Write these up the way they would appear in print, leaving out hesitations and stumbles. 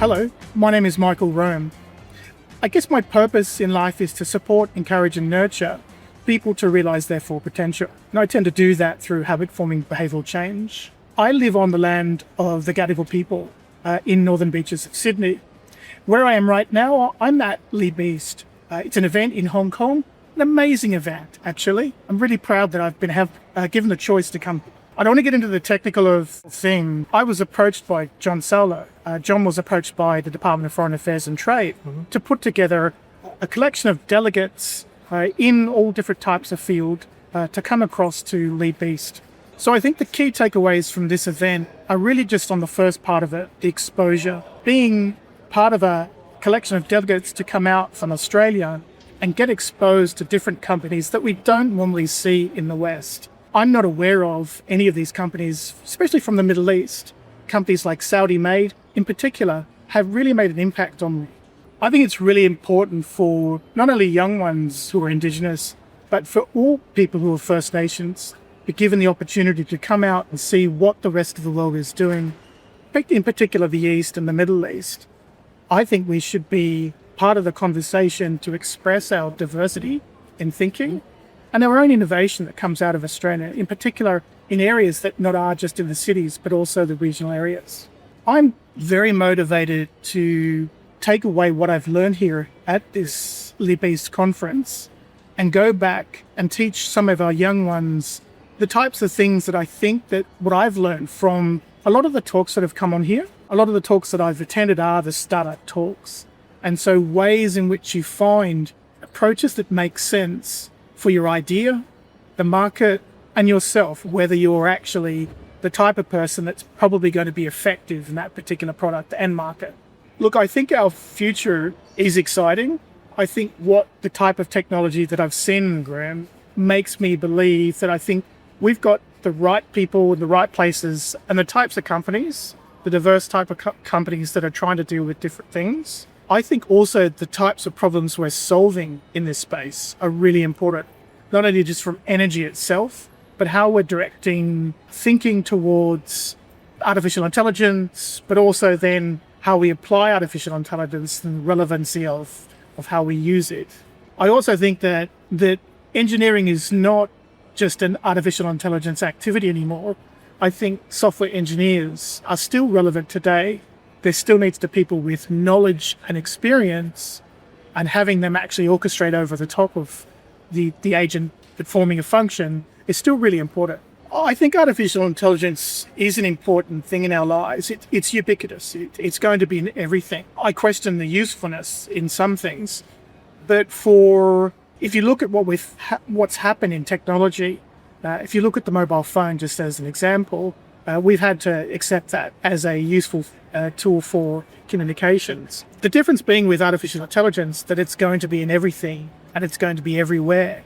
Hello, my name is Michael Rome. I guess my purpose in life is to support, encourage and nurture people to realise their full potential. And I tend to do that through habit-forming behavioural change. I live on the land of the Gadigal people in northern beaches of Sydney. Where I am right now, I'm at Leap East. It's an event in Hong Kong, an amazing event, actually. I'm really proud that I've been given the choice to come. I don't want to get into the technical of thing. I was approached by John Salo. John was approached by the Department of Foreign Affairs and Trade to put together a collection of delegates in all different types of field to come across to Leap East. So I think the key takeaways from this event are really just on the first part of it, the exposure. Being part of a collection of delegates to come out from Australia and get exposed to different companies that we don't normally see in the West. I'm not aware of any of these companies, especially from the Middle East. Companies like Saudi Made, in particular, have really made an impact on me. I think it's really important for not only young ones who are Indigenous, but for all people who are First Nations, be given the opportunity to come out and see what the rest of the world is doing, in particular the East and the Middle East. I think we should be part of the conversation to express our diversity in thinking and our own innovation that comes out of Australia, in particular in areas that not are just in the cities, but also the regional areas. I'm very motivated to take away what I've learned here at this Leap East conference and go back and teach some of our young ones the types of things that I think that what I've learned from a lot of the talks that have come on here. A lot of the talks that I've attended are the startup talks. And so ways in which you find approaches that make sense for your idea, the market, and yourself, whether you're actually the type of person that's probably going to be effective in that particular product and market. Look, I think our future is exciting. I think what the type of technology that I've seen, Graham, makes me believe that I think we've got the right people in the right places and the types of companies, the diverse type of companies that are trying to deal with different things. I think also the types of problems we're solving in this space are really important, not only just from energy itself, but how we're directing thinking towards artificial intelligence, but also then how we apply artificial intelligence and the relevancy of how we use it. I also think that engineering is not just an artificial intelligence activity anymore. I think software engineers are still relevant today. There still needs to be people with knowledge and experience, and having them actually orchestrate over the top of the agent performing a function is still really important. I think artificial intelligence is an important thing in our lives. It's ubiquitous. It's going to be in everything. I question the usefulness in some things, but if you look at what's happened in technology, if you look at the mobile phone just as an example, we've had to accept that as a useful tool for communications. The difference being with artificial intelligence that it's going to be in everything and it's going to be everywhere.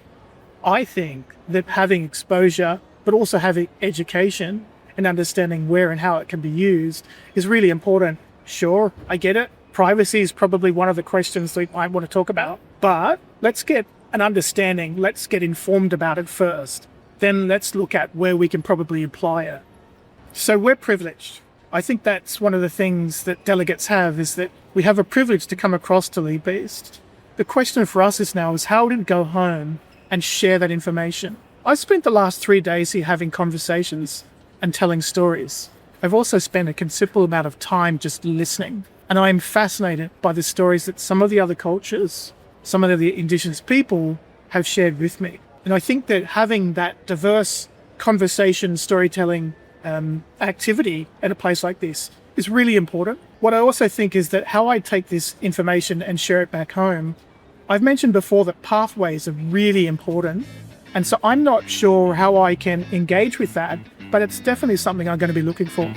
I think that having exposure, but also having education and understanding where and how it can be used is really important. Sure, I get it. Privacy is probably one of the questions that I want to talk about, but let's get an understanding. Let's get informed about it first. Then let's look at where we can probably apply it. So we're privileged. I think that's one of the things that delegates have, is that we have a privilege to come across to Leap East. The question for us is how to go home and share that information. I spent the last 3 days here having conversations and telling stories. I've also spent a considerable amount of time just listening. And I'm fascinated by the stories that some of the other cultures, some of the Indigenous people have shared with me. And I think that having that diverse conversation, storytelling activity at a place like this is really important. What I also think is that how I take this information and share it back home, I've mentioned before that pathways are really important. And so I'm not sure how I can engage with that, but it's definitely something I'm going to be looking for.